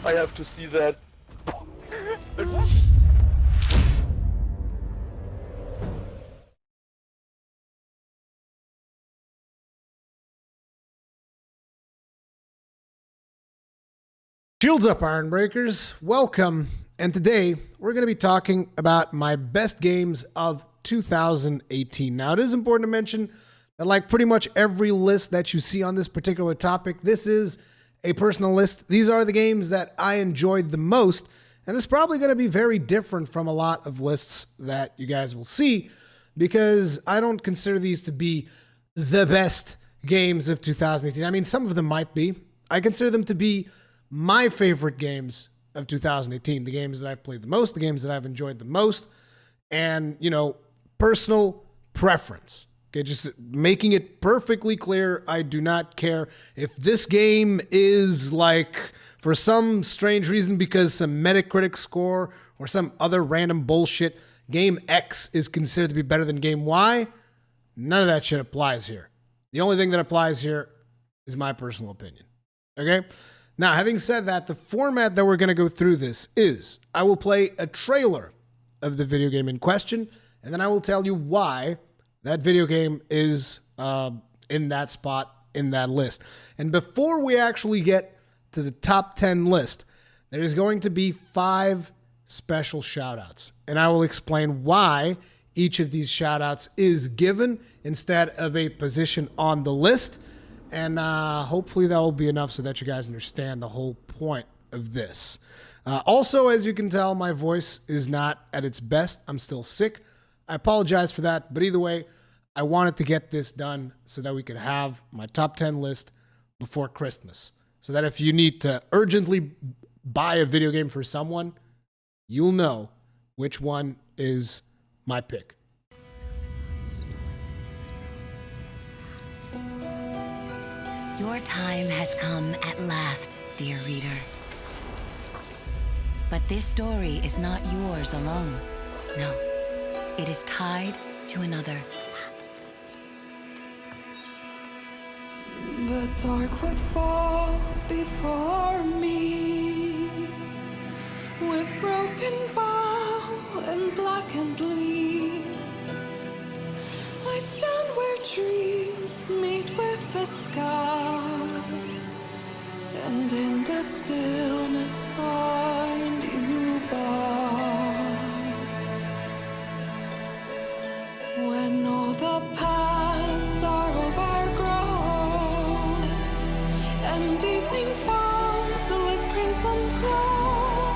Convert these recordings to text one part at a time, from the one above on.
I have to see that. Shields up, Iron Breakers. Welcome. And today we're going to be talking about my best games of 2018. Now, it is important to mention that, like pretty much every list that you see on this particular topic, this is a personal list. These are the games that I enjoyed the most, and it's probably going to be very different from a lot of lists that you guys will see, because I don't consider these to be the best games of 2018. I mean, some of them might be. I consider them to be my favorite games of 2018, the games that I've played the most, the games that I've enjoyed the most, and, you know, personal preference. Okay, just making it perfectly clear, I do not care if this game is like, for some strange reason, because some Metacritic score or some other random bullshit, game X is considered to be better than game Y. None of that shit applies here. The only thing that applies here is my personal opinion. Okay? Now, having said that, the format that we're going to go through this is I will play a trailer of the video game in question, and then I will tell you why that video game is in that spot in that list. And before we actually get to the top 10 list, there is going to be 5 special shoutouts, and I will explain why each of these shoutouts is given instead of a position on the list. And hopefully that will be enough so that you guys understand the whole point of this. Also, as you can tell, my voice is not at its best. I'm still sick. I apologize for that. But either way, I wanted to get this done so that we could have my top 10 list before Christmas. So that if you need to urgently buy a video game for someone, you'll know which one is my pick. Your time has come at last, dear reader. But this story is not yours alone. No, it is tied to another. The dark wood falls before me, with broken bough and blackened leaf. I stand where trees meet with the sky, and in the stillness find you by. When all the paths are overgrown, and evening falls with crimson glow,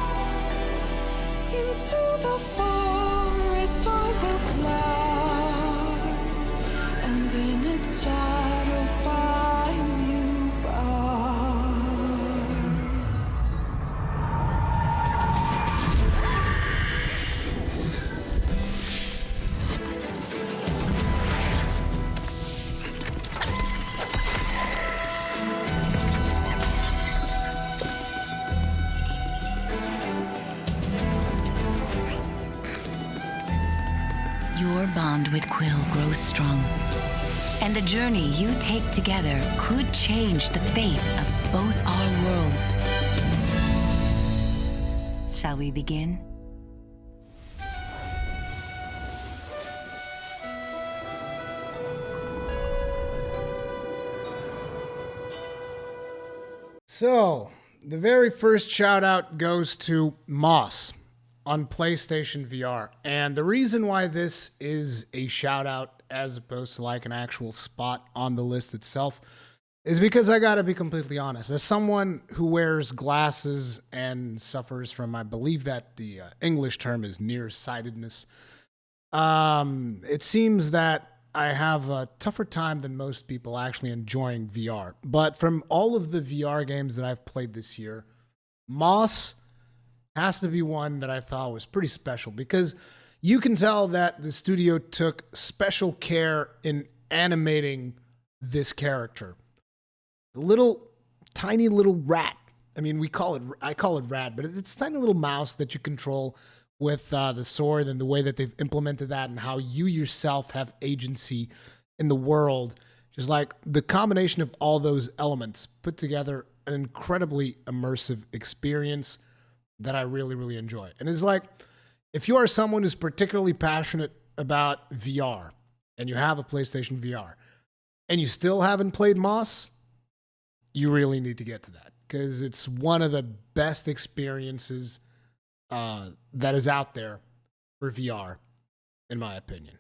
into the forest I will fly, and in its shadow find you by. Your bond with Quill grows strong, and the journey you take together could change the fate of both our worlds. Shall we begin? So, the very first shout out goes to Moss on PlayStation VR. And the reason why this is a shout out as opposed to like an actual spot on the list itself is because I gotta be completely honest. As someone who wears glasses and suffers from, I believe that the English term is nearsightedness, it seems that I have a tougher time than most people actually enjoying VR. But from all of the VR games that I've played this year, Moss has to be one that I thought was pretty special, because you can tell that the studio took special care in animating this character. The little, tiny little rat. I mean, I call it rat, but it's a tiny little mouse that you control with the sword, and the way that they've implemented that and how you yourself have agency in the world. Just like the combination of all those elements put together an incredibly immersive experience that I really, really enjoy. And it's like, if you are someone who's particularly passionate about VR and you have a PlayStation VR and you still haven't played Moss, you really need to get to that because it's one of the best experiences that is out there for VR, in my opinion.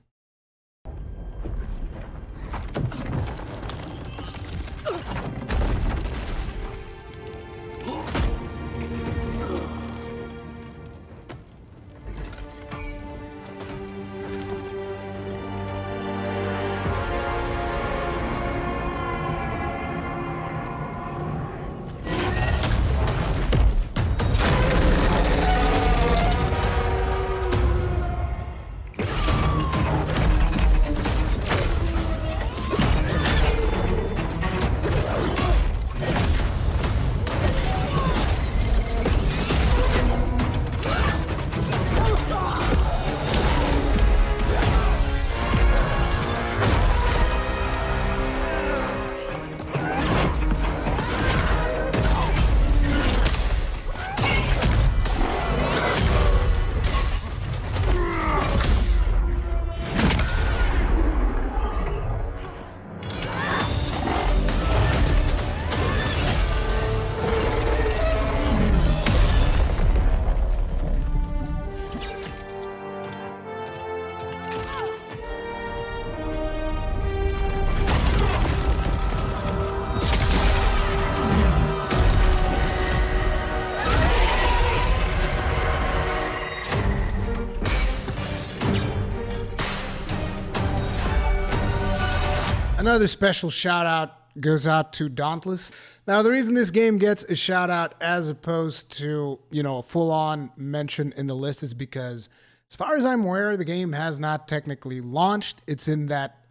Another special shout out goes out to Dauntless. Now, the reason this game gets a shout out as opposed to, a full on mention in the list is because, as far as I'm aware, the game has not technically launched. It's in that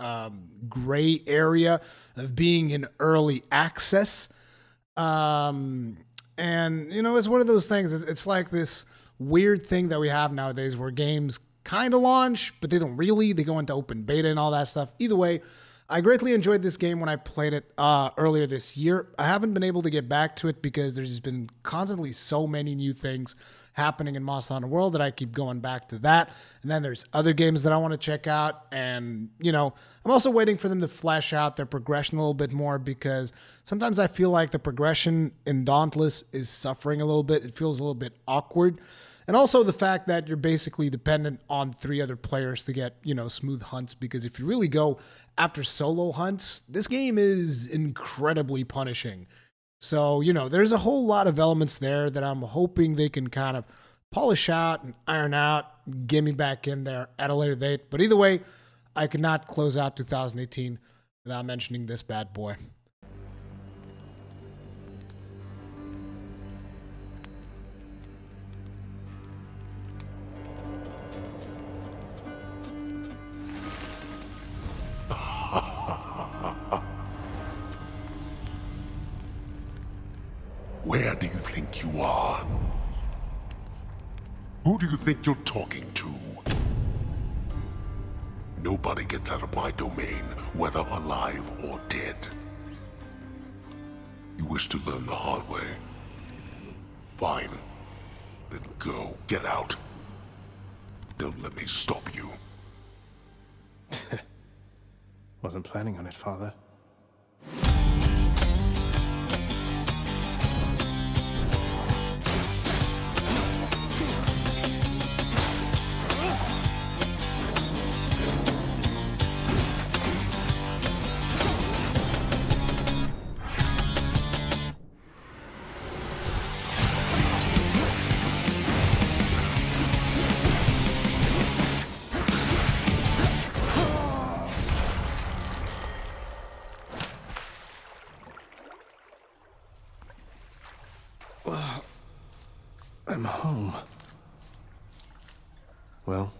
gray area of being in early access. And, it's one of those things. It's like this weird thing that we have nowadays where games kind of launch, but they don't really. They go into open beta and all that stuff. Either way, I greatly enjoyed this game when I played it earlier this year. I haven't been able to get back to it because there's just been constantly so many new things happening in Monster Hunter World that I keep going back to that. And then there's other games that I want to check out. And, I'm also waiting for them to flesh out their progression a little bit more because sometimes I feel like the progression in Dauntless is suffering a little bit. It feels a little bit awkward. And also the fact that you're basically dependent on 3 other players to get, smooth hunts. Because if you really go after solo hunts, this game is incredibly punishing. So, there's a whole lot of elements there that I'm hoping they can kind of polish out and iron out, get me back in there at a later date. But either way, I could not close out 2018 without mentioning this bad boy. Where do you think you are? Who do you think you're talking to? Nobody gets out of my domain, whether alive or dead. You wish to learn the hard way? Fine. Then go. Get out. Don't let me stop you. Wasn't planning on it, Father. I'm home. Well,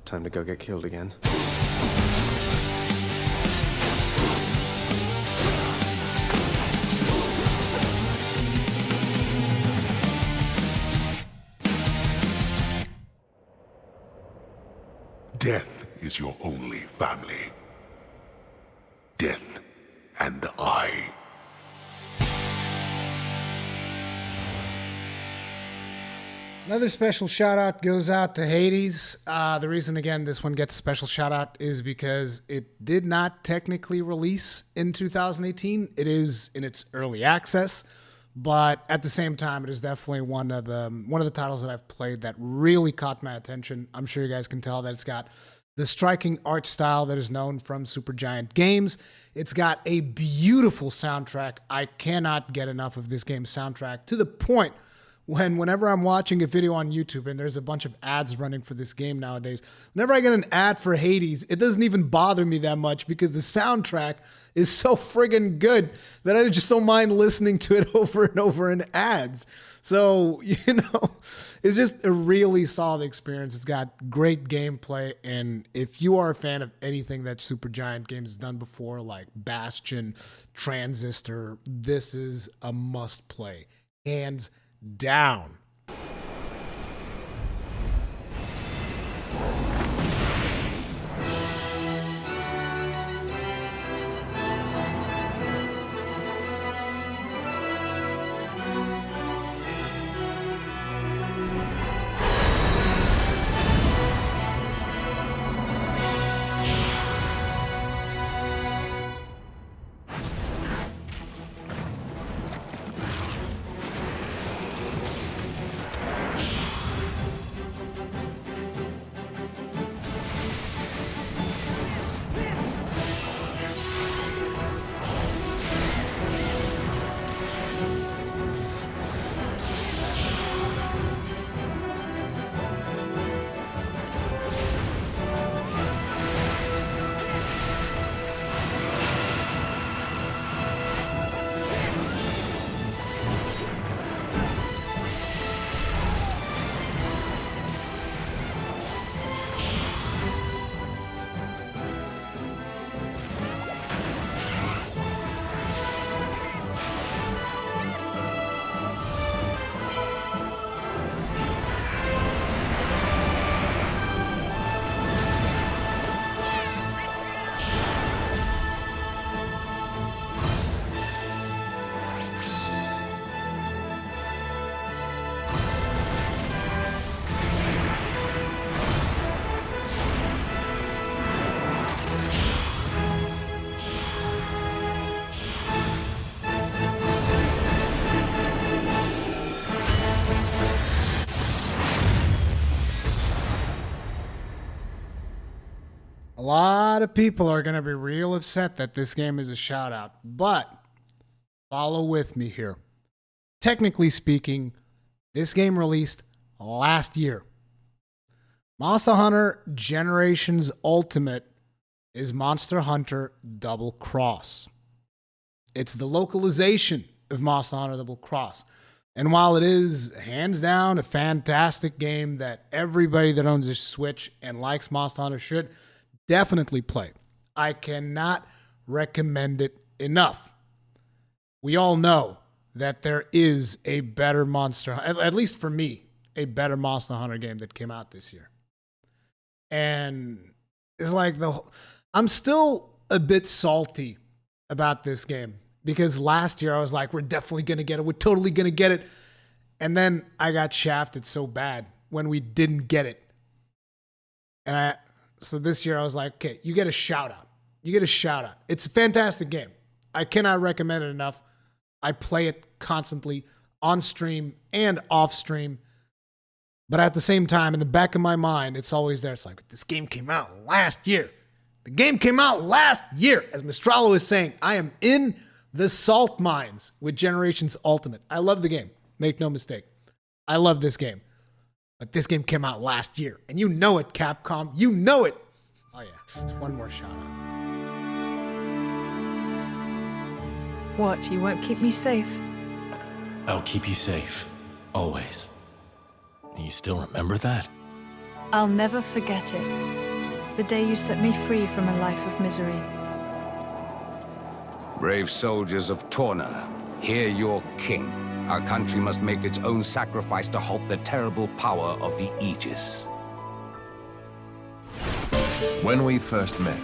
time to go get killed again. Death is your only family. Death and I. Another special shout out goes out to Hades. The reason, again, this one gets a special shout out is because it did not technically release in 2018. It is in its early access, but at the same time, it is definitely one of the titles that I've played that really caught my attention. I'm sure you guys can tell that it's got the striking art style that is known from Supergiant Games. It's got a beautiful soundtrack. I cannot get enough of this game's soundtrack, to the point whenever I'm watching a video on YouTube and there's a bunch of ads running for this game nowadays, whenever I get an ad for Hades, it doesn't even bother me that much because the soundtrack is so friggin' good that I just don't mind listening to it over and over in ads. So, it's just a really solid experience. It's got great gameplay, and if you are a fan of anything that Supergiant Games has done before, like Bastion, Transistor, this is a must-play. Hands down. A lot of people are going to be real upset that this game is a shout out, but follow with me here. Technically speaking, this game released last year. Monster Hunter Generations Ultimate is Monster Hunter Double Cross. It's the localization of Monster Hunter Double Cross. And while it is hands down a fantastic game that everybody that owns a Switch and likes Monster Hunter should definitely play, I cannot recommend it enough. We all know that there is a better Monster, at least for me, a better Monster Hunter game that came out this year. And it's like I'm still a bit salty about this game because last year I was like, we're definitely going to get it. We're totally going to get it. And then I got shafted so bad when we didn't get it. So this year I was like, okay, you get a shout out. You get a shout out. It's a fantastic game. I cannot recommend it enough. I play it constantly on stream and off stream. But at the same time, in the back of my mind, it's always there. It's like, this game came out last year. The game came out last year. As Mistralo is saying, I am in the salt mines with Generations Ultimate. I love the game. Make no mistake. I love this game. But this game came out last year. And you know it, Capcom. You know it. Oh, yeah. It's one more shout out. What, you won't keep me safe? I'll keep you safe. Always. You still remember that? I'll never forget it. The day you set me free from a life of misery. Brave soldiers of Torna, hear your king. Our country must make its own sacrifice to halt the terrible power of the Aegis. When we first met,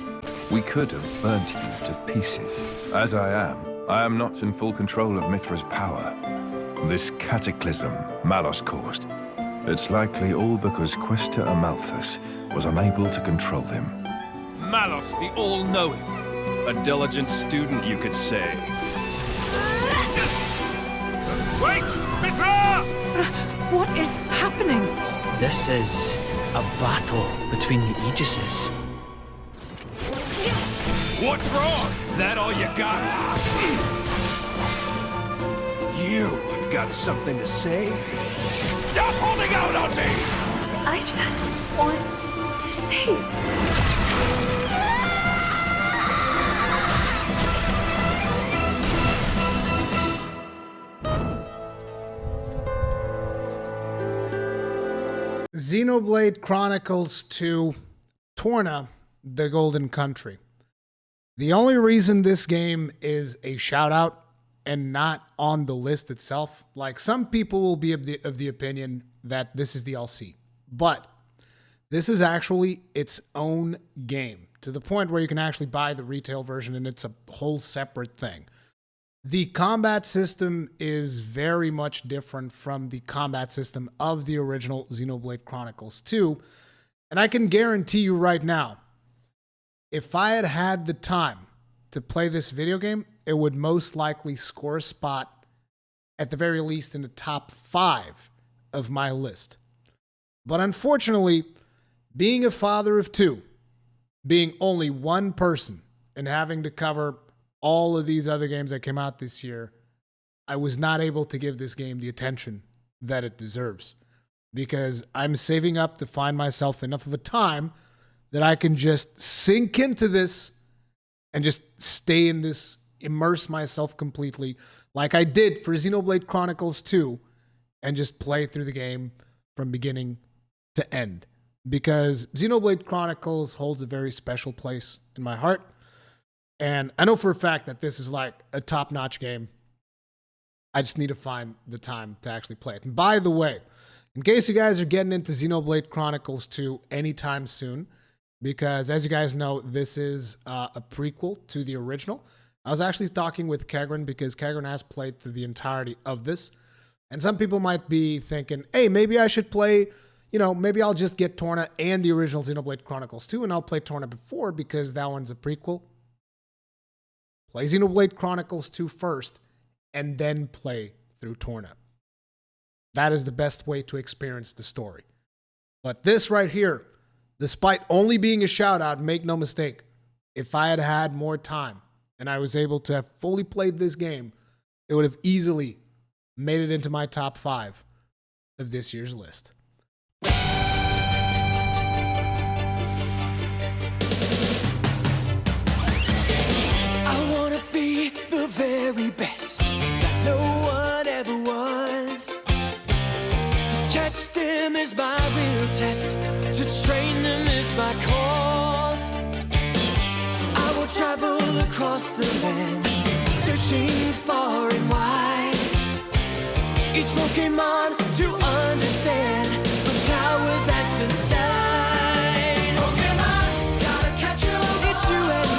we could have burnt you to pieces. As I am not in full control of Mithra's power. This cataclysm Malos caused, It's likely all because Questa Amalthus was unable to control him. Malos the All-Knowing. A diligent student, you could say. Wait! Mithra! What is happening? This is a battle between the Aegises. What's wrong? That all you got? You got something to say? Stop holding out on me! I just want to save. Xenoblade Chronicles 2 Torna, the Golden Country. The only reason this game is a shout out and not on the list itself, like some people will be of the opinion that this is DLC, but this is actually its own game to the point where you can actually buy the retail version and it's a whole separate thing. The combat system is very much different from the combat system of the original Xenoblade Chronicles 2. And I can guarantee you right now, if I had had the time to play this video game, it would most likely score a spot, at the very least, in the top 5 of my list. But unfortunately, being a father of 2, being only one person, and having to cover all of these other games that came out this year, I was not able to give this game the attention that it deserves, because I'm saving up to find myself enough of a time that I can just sink into this and just stay in this, immerse myself completely like I did for Xenoblade Chronicles 2 and just play through the game from beginning to end, because Xenoblade Chronicles holds a very special place in my heart. And I know for a fact that this is like a top-notch game. I just need to find the time to actually play it. And by the way, in case you guys are getting into Xenoblade Chronicles 2 anytime soon, because as you guys know, this is a prequel to the original. I was actually talking with Kagran because Kagran has played through the entirety of this. And some people might be thinking, hey, maybe I should play, maybe I'll just get Torna and the original Xenoblade Chronicles 2 and I'll play Torna before because that one's a prequel. Play Xenoblade Chronicles 2 first, and then play through Torna. That is the best way to experience the story. But this right here, despite only being a shout out, make no mistake, if I had had more time and I was able to have fully played this game, it would have easily made it into my top 5 of this year's list. Very best that no one ever was. To catch them is my real test, to train them is my cause. I will travel across the land, searching far and wide. Each Pokemon to understand the power that's inside. Pokemon, gotta catch 'em, it's you and me.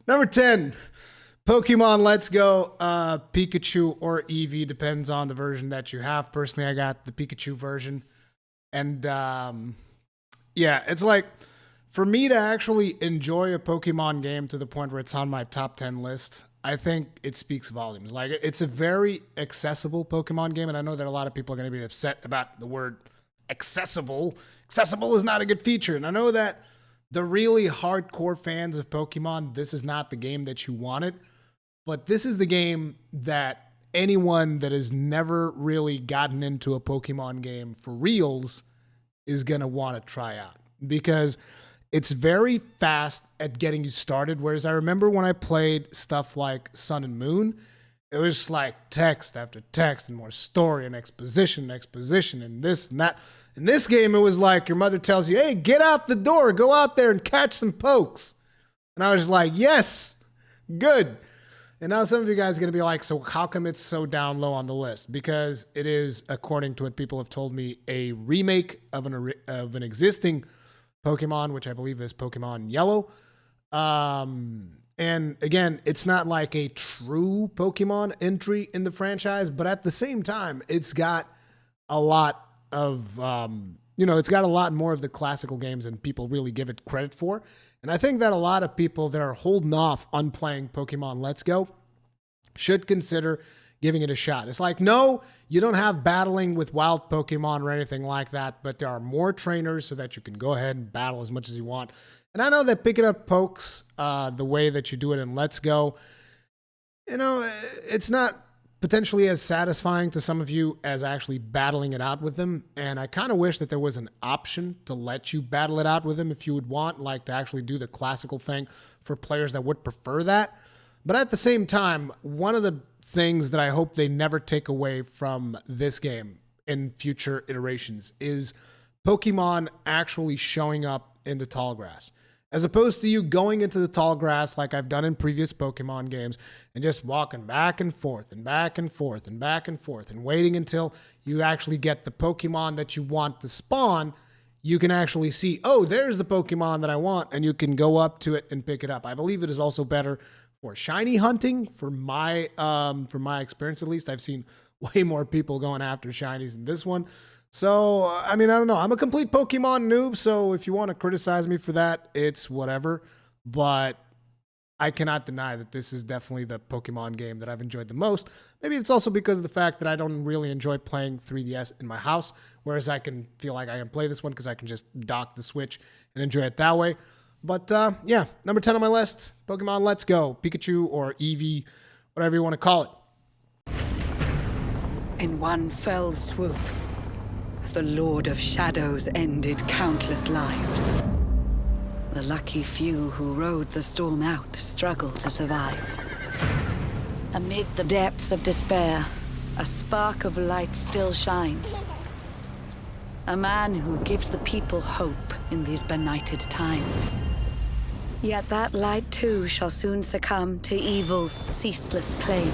Number 10, Pokemon Let's Go, Pikachu or Eevee, depends on the version that you have. Personally, I got the Pikachu version. And yeah, it's like, for me to actually enjoy a Pokemon game to the point where it's on my top 10 list, I think it speaks volumes. Like, it's a very accessible Pokemon game, and I know that a lot of people are going to be upset about the word accessible. Accessible is not a good feature, and I know that the really hardcore fans of Pokemon, this is not the game that you wanted, but this is the game that anyone that has never really gotten into a Pokemon game for reals is going to want to try out. because it's very fast at getting you started. Whereas I remember when I played stuff like Sun and Moon, it was just like text after text and more story and exposition and this and that. In this game, it was like your mother tells you, hey, get out the door, go out there and catch some pokes. And I was just like, yes, good. And now some of you guys are going to be like, so how come it's so down low on the list? Because it is, according to what people have told me, a remake of an existing Pokemon, which I believe is Pokemon Yellow. And again, it's not like a true Pokemon entry in the franchise, but at the same time, it's got a lot of, it's got a lot more of the classical games than people really give it credit for. And I think that a lot of people that are holding off on playing Pokemon Let's Go should consider giving it a shot. It's like, no, you don't have battling with wild Pokemon or anything like that, but there are more trainers so that you can go ahead and battle as much as you want. And I know that picking up pokes the way that you do it in Let's Go, it's not potentially as satisfying to some of you as actually battling it out with them. And I kind of wish that there was an option to let you battle it out with them if you would want, like to actually do the classical thing for players that would prefer that. But at the same time, one of the things that I hope they never take away from this game in future iterations is Pokemon actually showing up in the tall grass. As opposed to you going into the tall grass like I've done in previous Pokemon games and just walking back and forth and back and forth and back and forth and waiting until you actually get the Pokemon that you want to spawn, you can actually see, oh, there's the Pokemon that I want, and you can go up to it and pick it up. I believe it is also better for shiny hunting, for my experience at least. I've seen way more people going after shinies than this one. So, I mean, I don't know. I'm a complete Pokemon noob, so if you want to criticize me for that, it's whatever. But I cannot deny that this is definitely the Pokemon game that I've enjoyed the most. Maybe it's also because of the fact that I don't really enjoy playing 3DS in my house, whereas I can feel like I can play this one because I can just dock the Switch and enjoy it that way. But yeah, number 10 on my list, Pokemon Let's Go, Pikachu or Eevee, whatever you want to call it. In one fell swoop, the Lord of Shadows ended countless lives. The lucky few who rode the storm out struggled to survive. Amid the depths of despair, a spark of light still shines. A man who gives the people hope in these benighted times. Yet that light too shall soon succumb to evil's ceaseless claim.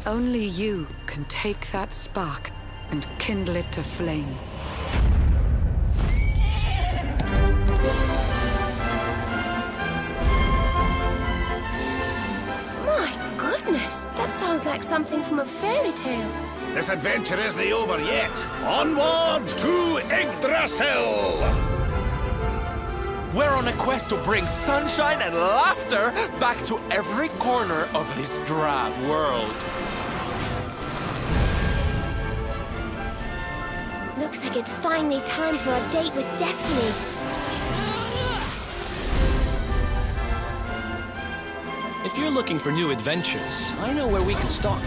Only you can take that spark and kindle it to flame. My goodness, that sounds like something from a fairy tale. This adventure isn't over yet. Onward to Yggdrasil! We're on a quest to bring sunshine and laughter back to every corner of this drab world. Looks like it's finally time for a date with Destiny. If you're looking for new adventures, I know where we can start.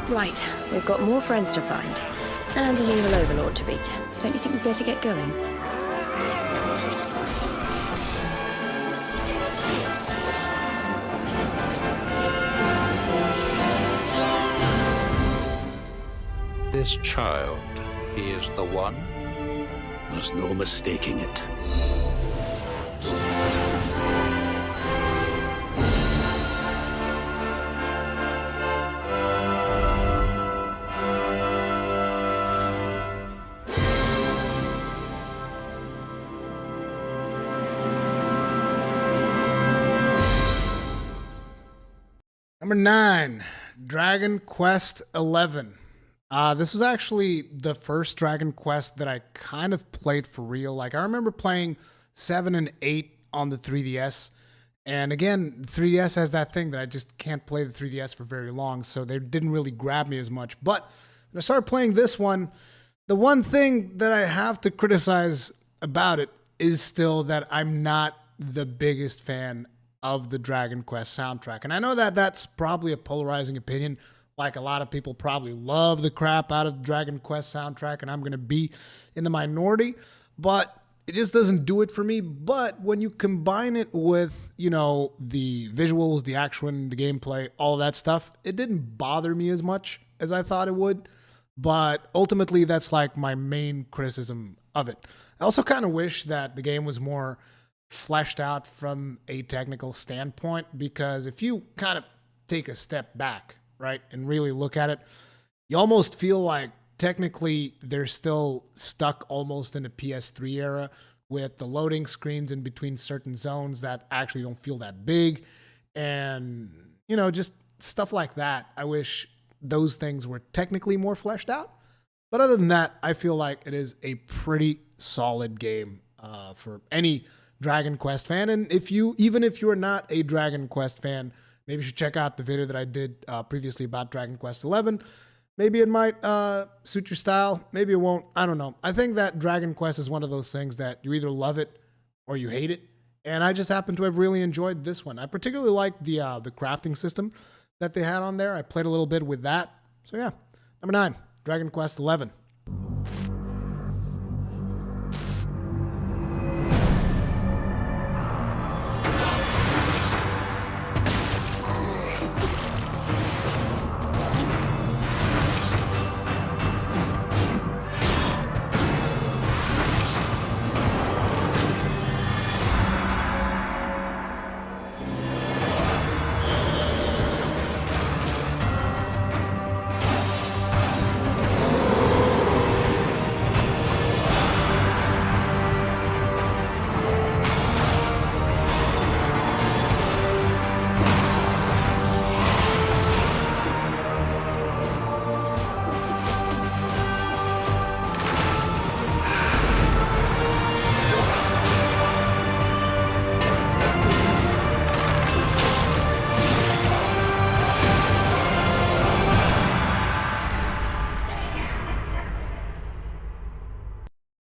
Right, we've got more friends to find. And an evil overlord to beat. Don't you think we'd better get going? This child, he is the one? There's no mistaking it. Number 9, Dragon Quest XI. This was actually the first Dragon Quest that I kind of played for real. Like, I remember playing 7 and 8 on the 3DS. And again, the 3DS has that thing that I just can't play the 3DS for very long, so they didn't really grab me as much. But when I started playing this one, the one thing that I have to criticize about it is still that I'm not the biggest fan of the Dragon Quest soundtrack. And I know that that's probably a polarizing opinion. Like, a lot of people probably love the crap out of the Dragon Quest soundtrack, and I'm going to be in the minority, but it just doesn't do it for me. But when you combine it with, you know, the visuals, the action, the gameplay, all that stuff, it didn't bother me as much as I thought it would. But ultimately, that's like my main criticism of it. I also kind of wish that the game was more fleshed out from a technical standpoint, because if you kind of take a step back, right, and really look at it, you almost feel like technically they're still stuck almost in the PS3 era with the loading screens in between certain zones that actually don't feel that big, and, you know, just stuff like that. I wish those things were technically more fleshed out. But other than that, I feel like it is a pretty solid game for any Dragon Quest fan. And even if you're not a Dragon Quest fan, maybe you should check out the video that I did previously about Dragon Quest XI. Maybe it might suit your style. Maybe it won't. I don't know. I think that Dragon Quest is one of those things that you either love it or you hate it. And I just happen to have really enjoyed this one. I particularly like the crafting system that they had on there. I played a little bit with that. So yeah, number 9, Dragon Quest XI.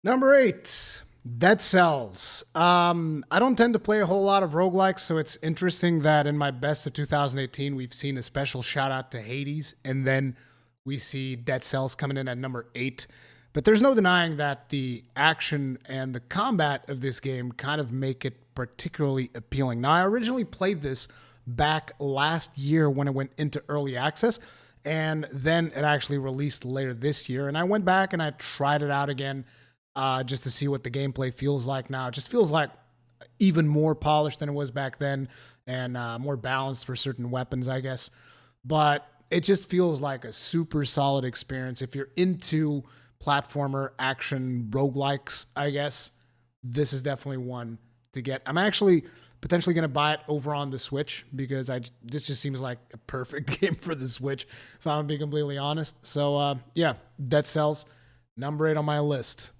Number 8, Dead Cells. I don't tend to play a whole lot of roguelikes, so it's interesting that in my best of 2018, we've seen a special shout out to Hades, and then we see Dead Cells coming in at number 8. But there's no denying that the action and the combat of this game kind of make it particularly appealing. Now, I originally played this back last year when it went into early access, and then it actually released later this year. And I went back and I tried it out again, just to see what the gameplay feels like now. It just feels like even more polished than it was back then, and more balanced for certain weapons, I guess. But it just feels like a super solid experience. If you're into platformer action roguelikes, I guess, this is definitely one to get. I'm actually potentially going to buy it over on the Switch, because this just seems like a perfect game for the Switch, if I'm being completely honest. So yeah, Dead Cells, number 8 on my list.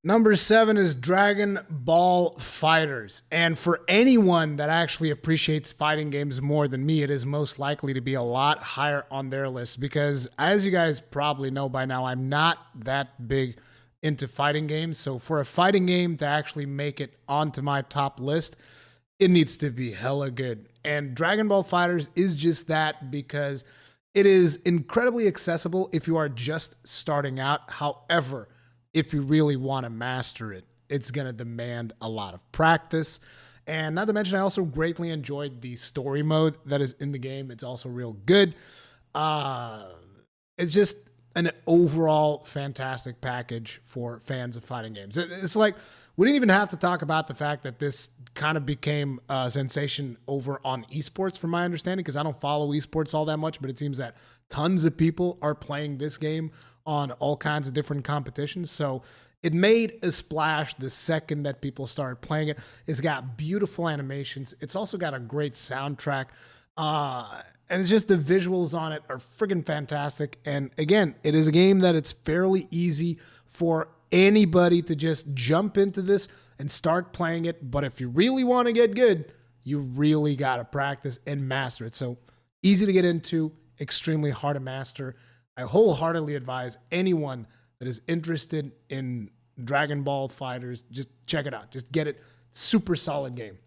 Number 7 is Dragon Ball FighterZ. And for anyone that actually appreciates fighting games more than me, it is most likely to be a lot higher on their list, because as you guys probably know by now, I'm not that big into fighting games. So for a fighting game to actually make it onto my top list, it needs to be hella good. And Dragon Ball FighterZ is just that, because it is incredibly accessible if you are just starting out. However, if you really want to master it, it's going to demand a lot of practice. And not to mention, I also greatly enjoyed the story mode that is in the game. It's also real good. It's just an overall fantastic package for fans of fighting games. It's like, we didn't even have to talk about the fact that this kind of became a sensation over on esports, from my understanding, because I don't follow esports all that much, but it seems that tons of people are playing this game on all kinds of different competitions. So it made a splash the second that people started playing it. It's got beautiful animations. It's also got a great soundtrack. And it's just the visuals on it are friggin' fantastic. And again, it is a game that it's fairly easy for anybody to just jump into this and start playing it. But if you really want to get good, you really got to practice and master it. So easy to get into, extremely hard to master. I wholeheartedly advise anyone that is interested in Dragon Ball FighterZ, just check it out. Just get it. Super solid game.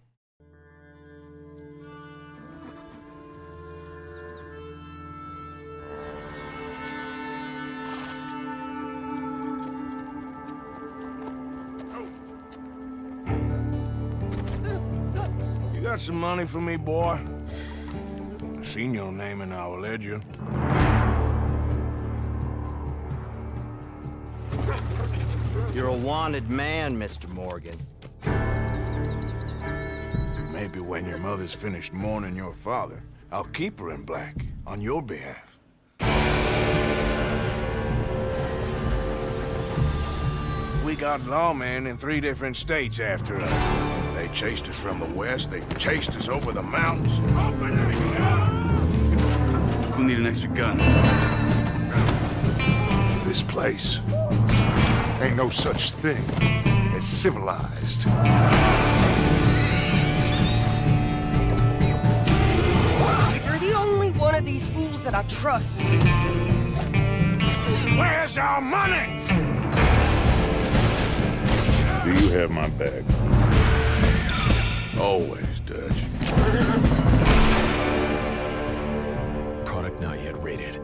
You got some money for me, boy? I seen your name in our ledger. You're a wanted man, Mr. Morgan. Maybe when your mother's finished mourning your father, I'll keep her in black on your behalf. We got lawmen in 3 different states after us. They chased us from the west, they chased us over the mountains. We'll need an extra gun. This place ain't no such thing as civilized. You're the only one of these fools that I trust. Where's our money? Do you have my bag? Always, Dutch. Product not yet rated.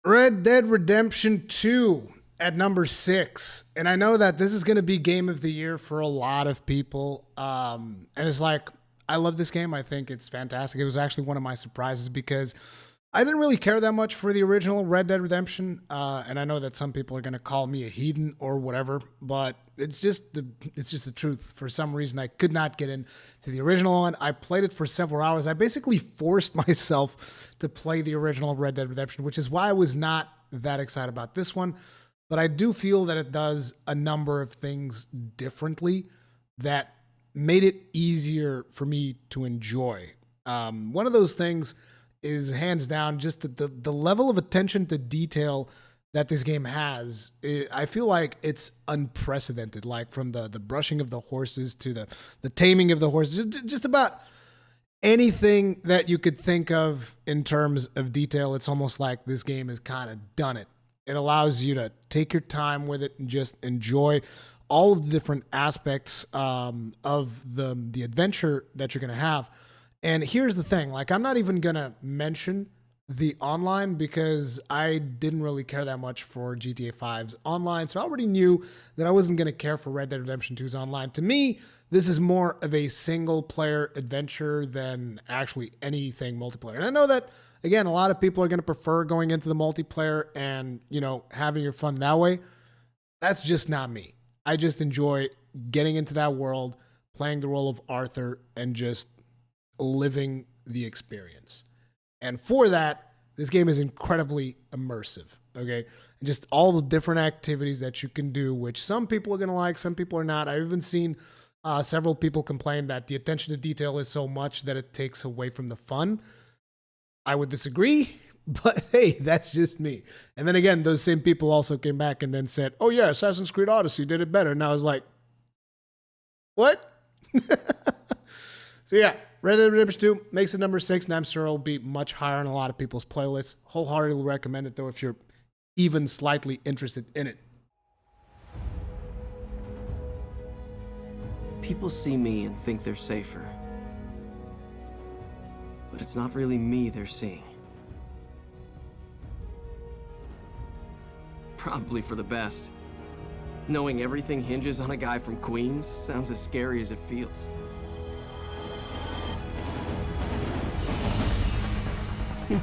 Red Dead Redemption 2 at number 6. And I know that this is going to be game of the year for a lot of people. And it's like, I love this game. I think it's fantastic. It was actually one of my surprises because I didn't really care that much for the original Red Dead Redemption. And I know that some people are going to call me a heathen or whatever, but it's just the truth. For some reason, I could not get into the original one. I played it for several hours. I basically forced myself to play the original Red Dead Redemption, which is why I was not that excited about this one. But I do feel that it does a number of things differently that made it easier for me to enjoy. One of those things is hands down just the level of attention to detail that this game has. I feel like it's unprecedented, like from the brushing of the horses to the taming of the horses, just about anything that you could think of in terms of detail. It's almost like this game has kind of done it. It allows you to take your time with it and just enjoy all of the different aspects of the adventure that you're going to have. And here's the thing, like, I'm not even going to mention the online because I didn't really care that much for GTA 5's online. So I already knew that I wasn't going to care for Red Dead Redemption 2's online. To me, this is more of a single player adventure than actually anything multiplayer. And I know that, again, a lot of people are going to prefer going into the multiplayer and, you know, having your fun that way. That's just not me. I just enjoy getting into that world, playing the role of Arthur, and just living the experience. And for that, this game is incredibly immersive, okay? And just all the different activities that you can do, which some people are going to like, some people are not. I've even seen several people complain that the attention to detail is so much that it takes away from the fun. I would disagree, but hey, that's just me. And then again, those same people also came back and then said, oh yeah, Assassin's Creed Odyssey did it better. And I was like, what? So yeah, Red Dead Redemption 2 makes it number 6, and I'm sure it'll be much higher on a lot of people's playlists. Wholeheartedly recommend it, though, if you're even slightly interested in it. People see me and think they're safer. But it's not really me they're seeing. Probably for the best. Knowing everything hinges on a guy from Queens sounds as scary as it feels.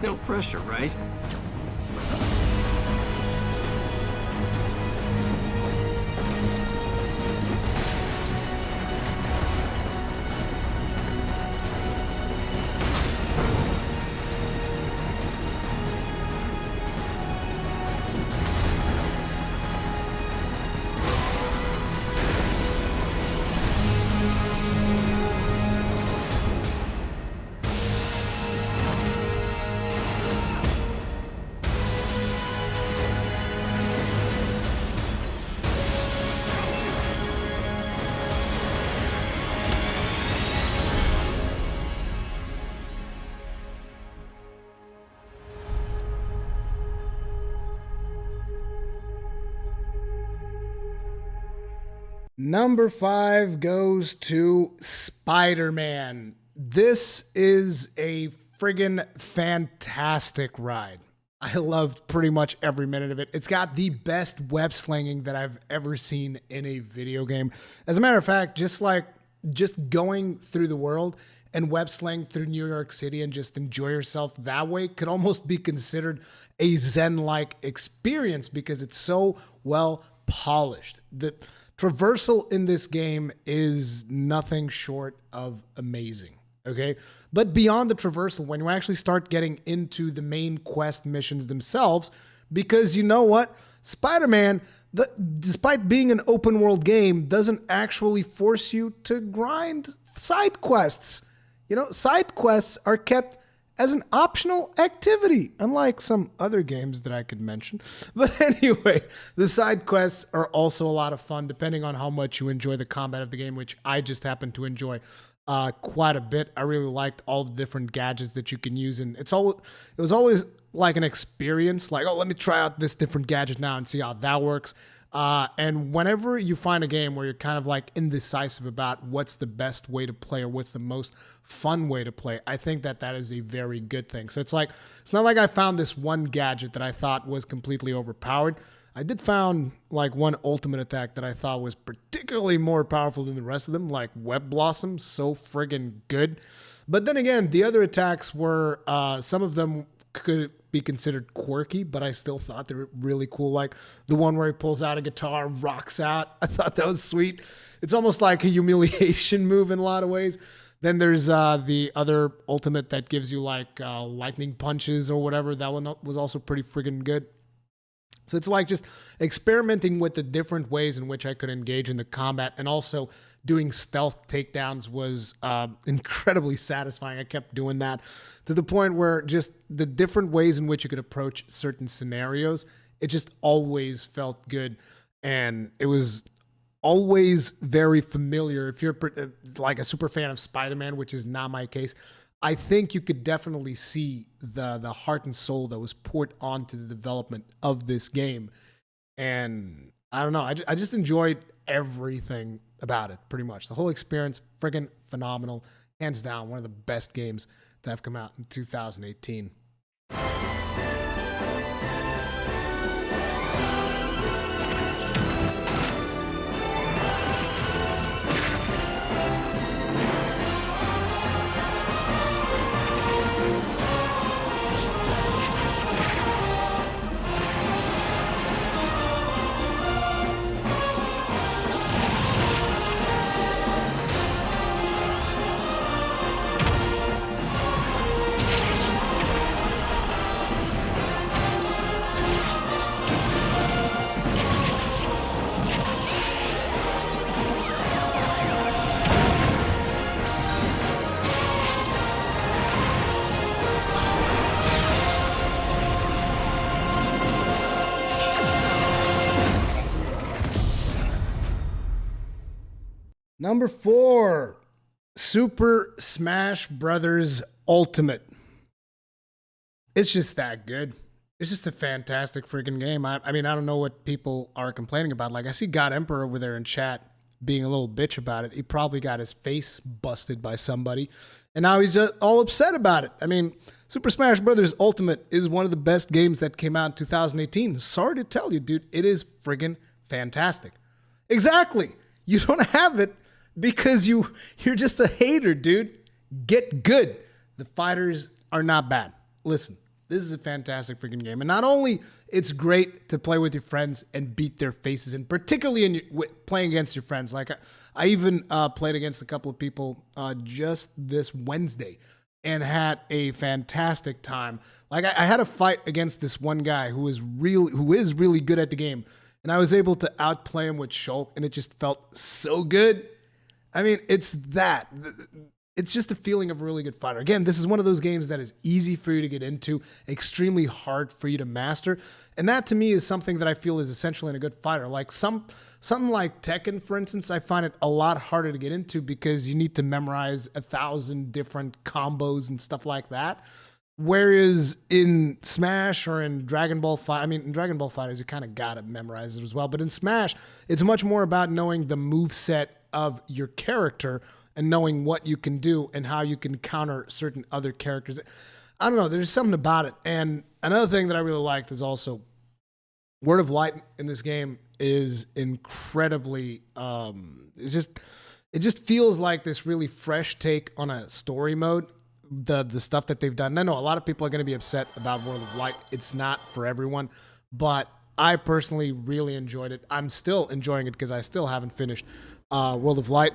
No pressure, right? Number 5 goes to Spider-Man. This is a friggin' fantastic ride. I loved pretty much every minute of it. It's got the best web slinging that I've ever seen in a video game. As a matter of fact, just going through the world and web sling through New York City and just enjoy yourself that way could almost be considered a Zen-like experience because it's so well polished. The traversal in this game is nothing short of amazing, okay? But beyond the traversal, when you actually start getting into the main quest missions themselves, because you know what? Spider-Man, despite being an open world game, doesn't actually force you to grind side quests. You know, side quests are kept as an optional activity, unlike some other games that I could mention. But anyway, the side quests are also a lot of fun, depending on how much you enjoy the combat of the game, which I just happen to enjoy quite a bit. I really liked all the different gadgets that you can use, and it was always like an experience, like, oh, let me try out this different gadget now and see how that works. And whenever you find a game where you're kind of like indecisive about what's the best way to play or what's the most fun way to play, I think that is a very good thing. So it's not like I found this one gadget that I thought was completely overpowered. I did found like one ultimate attack that I thought was particularly more powerful than the rest of them, like Web Blossom, so friggin' good. But then again, the other attacks were, some of them could be considered quirky, but I still thought they were really cool. Like the one where he pulls out a guitar, rocks out. I thought that was sweet. It's almost like a humiliation move in a lot of ways. Then there's the other ultimate that gives you like lightning punches or whatever. That one was also pretty friggin' good. So it's like just experimenting with the different ways in which I could engage in the combat, and also doing stealth takedowns was incredibly satisfying. I kept doing that to the point where just the different ways in which you could approach certain scenarios, it just always felt good. And it was always very familiar. If you're like a super fan of Spider-Man, which is not my case, I think you could definitely see the heart and soul that was poured onto the development of this game. And I don't know, I just enjoyed everything about it, pretty much. The whole experience, friggin' phenomenal. Hands down, one of the best games to have come out in 2018. Number 4, Super Smash Brothers Ultimate. It's just that good. It's just a fantastic freaking game. I mean, I don't know what people are complaining about. Like, I see God Emperor over there in chat, being a little bitch about it. He probably got his face busted by somebody, and now he's just all upset about it. I mean, Super Smash Bros. Ultimate is one of the best games that came out in 2018. Sorry to tell you, dude, it is friggin' fantastic. Exactly. You don't have it because you're just a hater, dude. Get good. The fighters are not bad. Listen, this is a fantastic freaking game. And not only it's great to play with your friends and beat their faces in, particularly playing against your friends. Like I even played against a couple of people just this Wednesday and had a fantastic time. Like I had a fight against this one guy who is really good at the game. And I was able to outplay him with Shulk, and it just felt so good. I mean, it's that. It's just a feeling of a really good fighter. Again, this is one of those games that is easy for you to get into, extremely hard for you to master. And that to me is something that I feel is essential in a good fighter. Like something like Tekken, for instance, I find it a lot harder to get into because you need to memorize 1,000 different combos and stuff like that. Whereas in Smash or in Dragon Ball Fight, I mean, in Dragon Ball Fighters, you kind of got to memorize it as well. But in Smash, it's much more about knowing the moveset of your character and knowing what you can do and how you can counter certain other characters. I don't know. There's something about it. And another thing that I really liked is also Word of Light in this game is incredibly, it just feels like this really fresh take on a story mode. The stuff that they've done. And I know a lot of people are going to be upset about World of Light. It's not for everyone, but I personally really enjoyed it. I'm still enjoying it because I still haven't finished World of Light.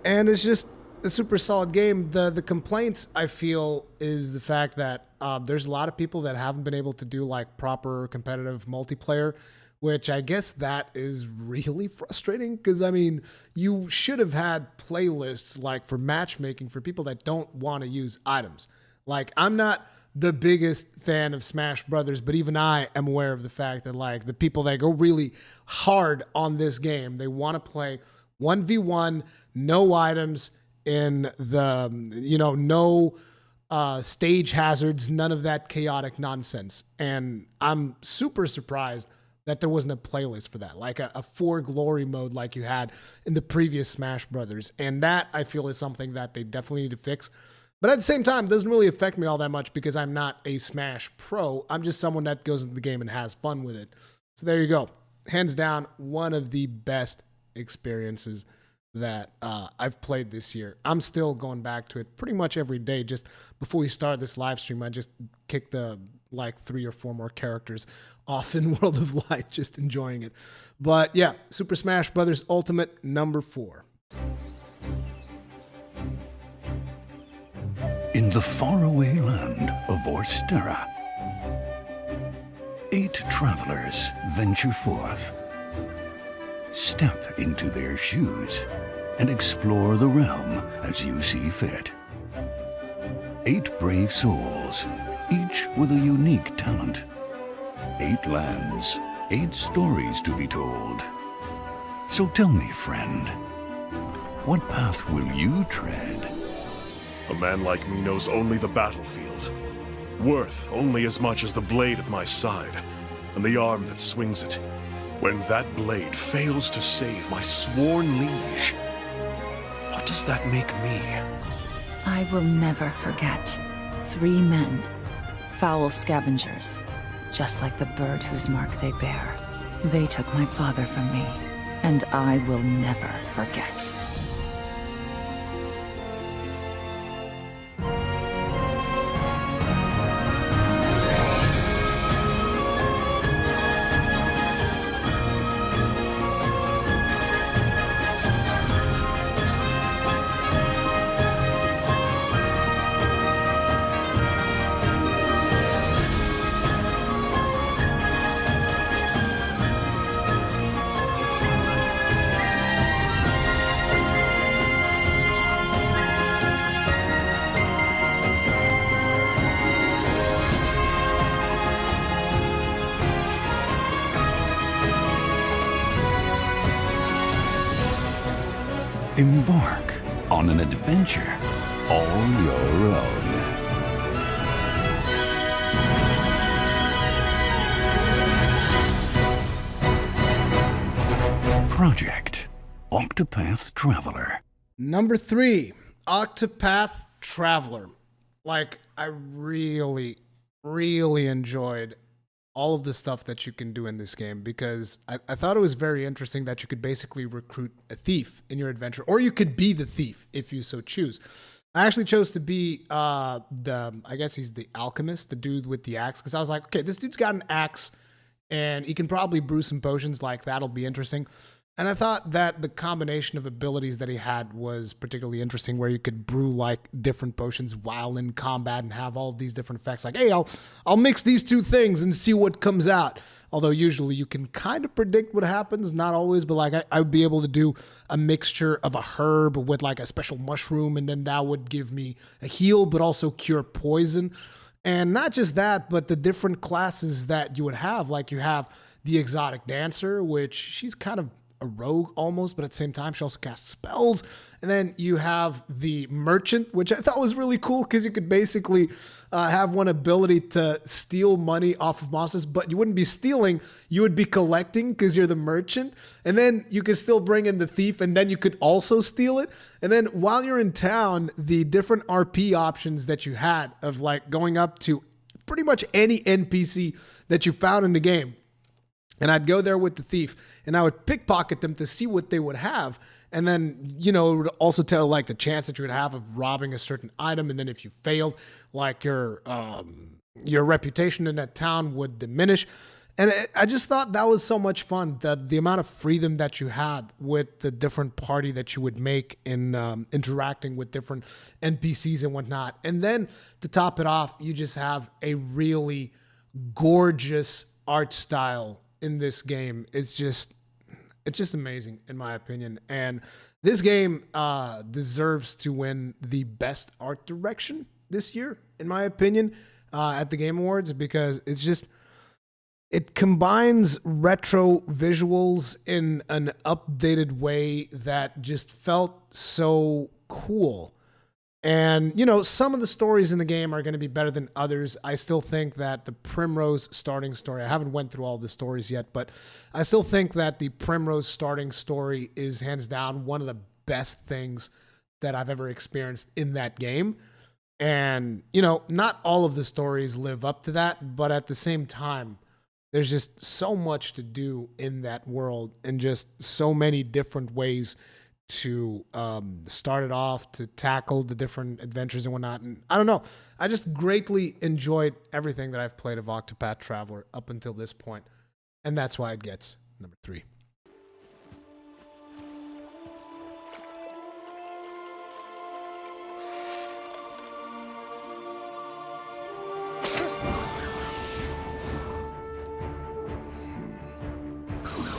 And it's just a super solid game. The complaints, I feel, is the fact that there's a lot of people that haven't been able to do like proper competitive multiplayer, which I guess that is really frustrating because, I mean, you should have had playlists like for matchmaking for people that don't want to use items. Like, I'm not the biggest fan of Smash Brothers, but even I am aware of the fact that like the people that go really hard on this game, they want to play 1v1, no items in the, no stage hazards, none of that chaotic nonsense. And I'm super surprised that there wasn't a playlist for that, like a For Glory mode like you had in the previous Smash Brothers. And that, I feel, is something that they definitely need to fix. But at the same time, it doesn't really affect me all that much because I'm not a Smash pro. I'm just someone that goes into the game and has fun with it. So there you go. Hands down, one of the best experiences that I've played this year. I'm still going back to it pretty much every day. Just before we start this live stream, I just kicked like 3 or 4 more characters off in World of Light, just enjoying it. But yeah, Super Smash Bros. Ultimate number 4. In the faraway land of Orstera, 8 travelers venture forth. Step into their shoes and explore the realm as you see fit. 8 brave souls, each with a unique talent. 8 lands, 8 stories to be told. So tell me, friend, what path will you tread? A man like me knows only the battlefield, worth only as much as the blade at my side and the arm that swings it. When that blade fails to save my sworn liege, what does that make me? I will never forget 3 men, foul scavengers, just like the bird whose mark they bear. They took my father from me, and I will never forget. Embark on an adventure all your own. Project Octopath Traveler. Number 3, Octopath Traveler. Like, I really, really enjoyed all of the stuff that you can do in this game, because I thought it was very interesting that you could basically recruit a thief in your adventure, or you could be the thief if you so choose. I actually chose to be I guess he's the alchemist, the dude with the axe, because I was like, okay, this dude's got an axe and he can probably brew some potions, like that'll be interesting. And I thought that the combination of abilities that he had was particularly interesting, where you could brew like different potions while in combat and have all of these different effects. Like, hey, I'll mix these two things and see what comes out. Although usually you can kind of predict what happens, not always, but like I would be able to do a mixture of a herb with like a special mushroom, and then that would give me a heal, but also cure poison. And not just that, but the different classes that you would have. Like, you have the exotic dancer, which she's kind of a rogue almost, but at the same time she also casts spells. And then you have the merchant, which I thought was really cool, because you could basically have one ability to steal money off of monsters, but you wouldn't be stealing, you would be collecting, because you're the merchant. And then you could still bring in the thief, and then you could also steal it. And then while you're in town, the different RP options that you had of like going up to pretty much any NPC that you found in the game, and I'd go there with the thief, and I would pickpocket them to see what they would have. And then, you know, it would also tell like the chance that you would have of robbing a certain item. And then if you failed, like your reputation in that town would diminish. And I just thought that was so much fun, that the amount of freedom that you had with the different party that you would make in interacting with different NPCs and whatnot. And then to top it off, you just have a really gorgeous art style in this game. It's just amazing, in my opinion. And this game deserves to win the best art direction this year, in my opinion, at the Game Awards, because it combines retro visuals in an updated way that just felt so cool. And, you know, some of the stories in the game are going to be better than others. I still think that the Primrose starting story, I haven't went through all the stories yet, but I still think that the Primrose starting story is hands down one of the best things that I've ever experienced in that game. And, you know, not all of the stories live up to that, but at the same time, there's just so much to do in that world, and just so many different ways to start it off, to tackle the different adventures and whatnot. And I don't know, I just greatly enjoyed everything that I've played of Octopath Traveler up until this point, and that's why it gets number 3.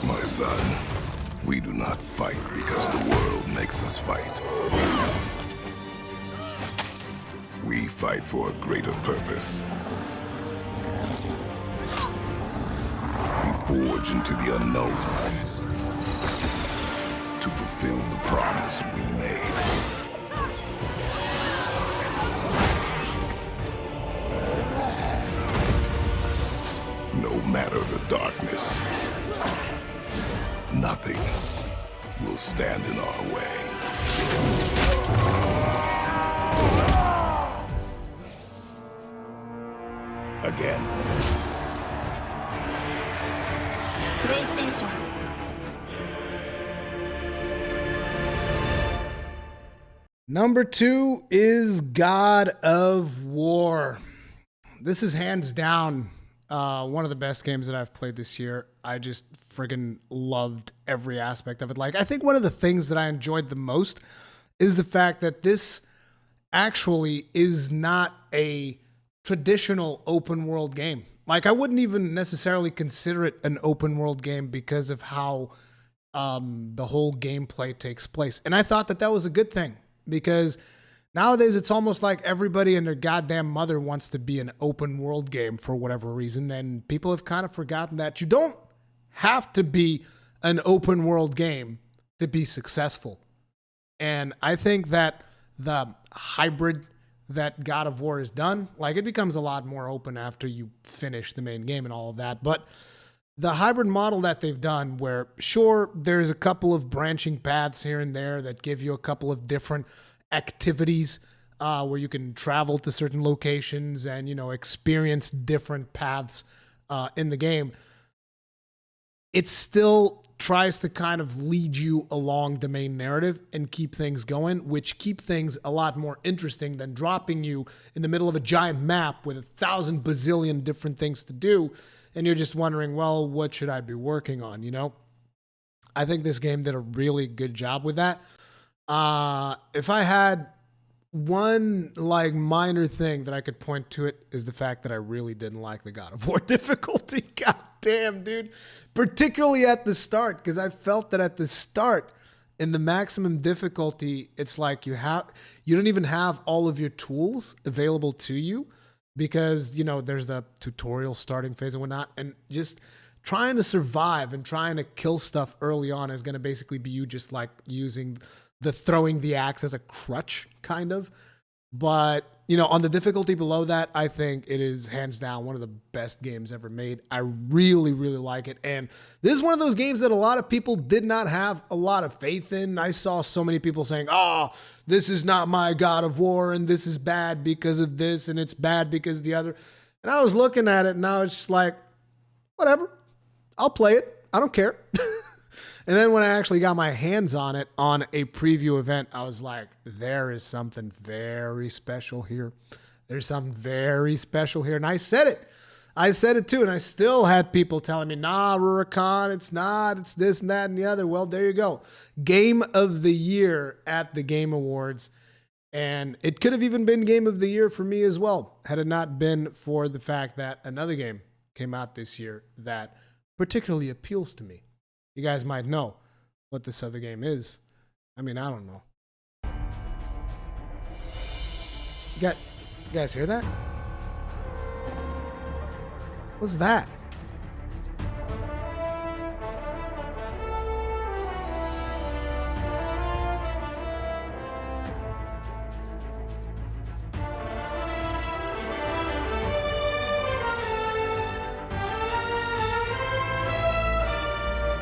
My son, we do not fight because the world makes us fight. We fight for a greater purpose. We forge into the unknown to fulfill the promise we made. No matter the darkness, nothing will stand in our way. Again. Number 2 is God of War. This is hands down one of the best games that I've played this year. I just friggin' loved every aspect of it. Like, I think one of the things that I enjoyed the most is the fact that this actually is not a traditional open world game. Like, I wouldn't even necessarily consider it an open world game because of how the whole gameplay takes place. And I thought that that was a good thing, because nowadays it's almost like everybody and their goddamn mother wants to be an open world game for whatever reason. And people have kind of forgotten that you don't have to be an open world game to be successful. And I think that the hybrid that God of War has done, like, it becomes a lot more open after you finish the main game and all of that. But the hybrid model that they've done where, sure, there's a couple of branching paths here and there that give you a couple of different activities where you can travel to certain locations and, experience different paths in the game. It still tries to kind of lead you along the main narrative and keep things going, which keep things a lot more interesting than dropping you in the middle of a giant map with 1,000 bazillion different things to do. And you're just wondering, well, what should I be working on? I think this game did a really good job with that. If I had one minor thing that I could point to it is the fact that I really didn't like the God of War difficulty. God damn, dude. Particularly at the start, because I felt that at the start, in the maximum difficulty, it's like you don't even have all of your tools available to you because, there's the tutorial starting phase and whatnot. And just trying to survive and trying to kill stuff early on is going to basically be you just using throwing the axe as a crutch, kind of. But, on the difficulty below that, I think it is hands down one of the best games ever made. I really, really like it. And this is one of those games that a lot of people did not have a lot of faith in. I saw so many people saying, this is not my God of War, and this is bad because of this, and it's bad because of the other. And I was looking at it, and I was just like, whatever. I'll play it. I don't care. And then when I actually got my hands on it on a preview event, I was like, there is something very special here. There's something very special here. And I said it. I said it too. And I still had people telling me, nah, Rurikhan, it's not. It's this and that and the other. Well, there you go. Game of the Year at the Game Awards. And it could have even been Game of the Year for me as well, had it not been for the fact that another game came out this year that particularly appeals to me. You guys might know what this other game is. I mean, I don't know. You guys hear that? What's that?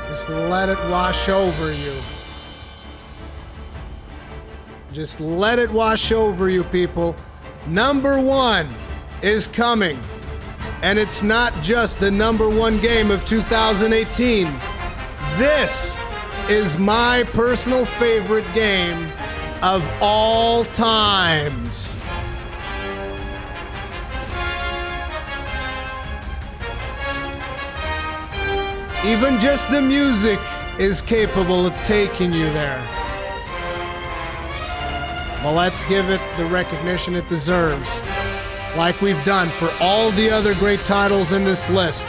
Just let it wash over you. Just let it wash over you, people. Number 1 is coming. And it's not just the number 1 game of 2018. This is my personal favorite game of all times. Even just the music is capable of taking you there. Well, let's give it the recognition it deserves, like we've done for all the other great titles in this list.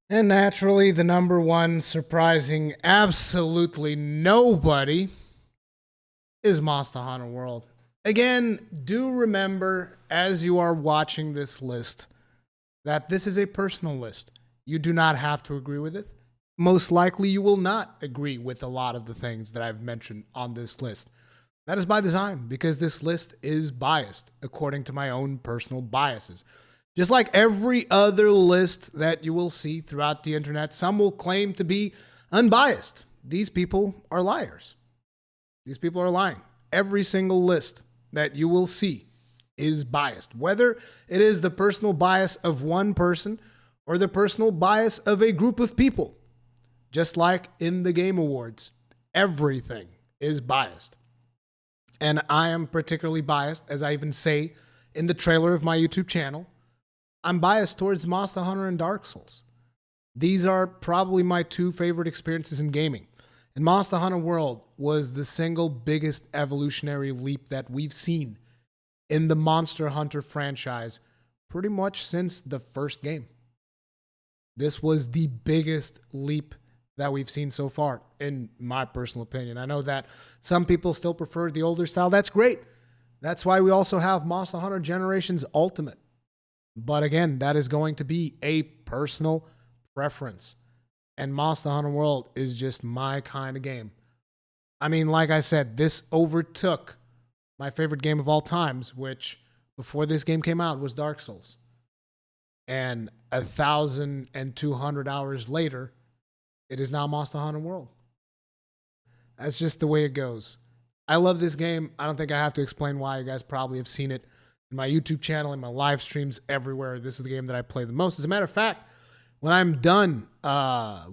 And naturally, the number one, surprising absolutely nobody, is Monster Hunter World. Again, do remember as you are watching this list that this is a personal list. You do not have to agree with it. Most likely you will not agree with a lot of the things that I've mentioned on this list. That is by design, because this list is biased according to my own personal biases. Just like every other list that you will see throughout the internet, some will claim to be unbiased. These people are liars. These people are lying. Every single list that you will see is biased, whether it is the personal bias of one person or the personal bias of a group of people. Just like in the Game Awards, everything is biased. And I am particularly biased, as I even say in the trailer of my YouTube channel. I'm biased towards Monster Hunter and Dark Souls. These are probably my two favorite experiences in gaming. And Monster Hunter World was the single biggest evolutionary leap that we've seen in the Monster Hunter franchise pretty much since the first game. This was the biggest leap that we've seen so far, in my personal opinion. I know that some people still prefer the older style. That's great. That's why we also have Monster Hunter Generations Ultimate. But again, that is going to be a personal preference. And Monster Hunter World is just my kind of game. I mean, like I said, this overtook my favorite game of all times, which before this game came out was Dark Souls. And 1,200 hours later, it is now Monster Hunter World. That's just the way it goes. I love this game. I don't think I have to explain why. You guys probably have seen it in my YouTube channel, in my live streams, everywhere. This is the game that I play the most. As a matter of fact, when I'm done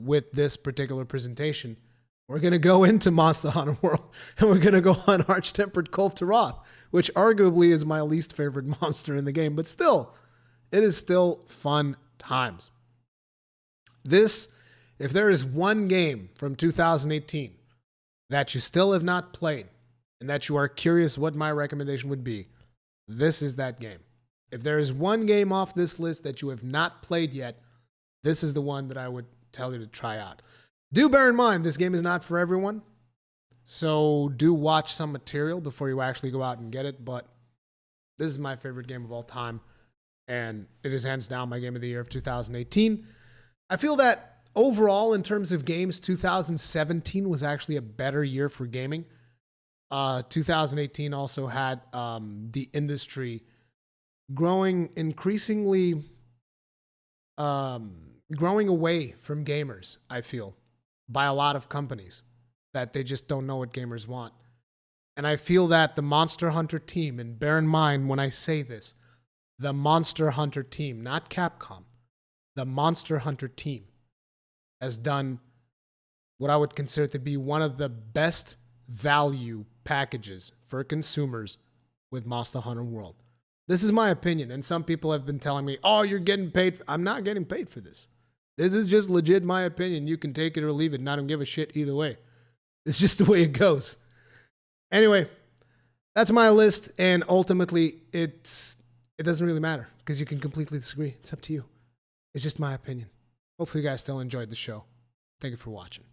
with this particular presentation, we're going to go into Monster Hunter World, and we're going to go on Arch-Tempered Kulf Taroth, which arguably is my least favorite monster in the game, but still, it is still fun times. This, if there is one game from 2018 that you still have not played and that you are curious what my recommendation would be, this is that game. If there is one game off this list that you have not played yet, this is the one that I would tell you to try out. Do bear in mind, this game is not for everyone, so do watch some material before you actually go out and get it, but this is my favorite game of all time, and it is hands down my game of the year of 2018. I feel that overall, in terms of games, 2017 was actually a better year for gaming. 2018 also had the industry growing increasingly, growing away from gamers, I feel, by a lot of companies that they just don't know what gamers want. And I feel that the Monster Hunter team, and bear in mind when I say this, the Monster Hunter team, not Capcom, the Monster Hunter team has done what I would consider to be one of the best value packages for consumers with Monster Hunter World. This is my opinion, and some people have been telling me, oh, you're getting paid. I'm not getting paid for this. This is just legit my opinion. You can take it or leave it, and I don't give a shit either way. It's just the way it goes. Anyway, that's my list, and ultimately, it doesn't really matter, because you can completely disagree. It's up to you. It's just my opinion. Hopefully you guys still enjoyed the show. Thank you for watching.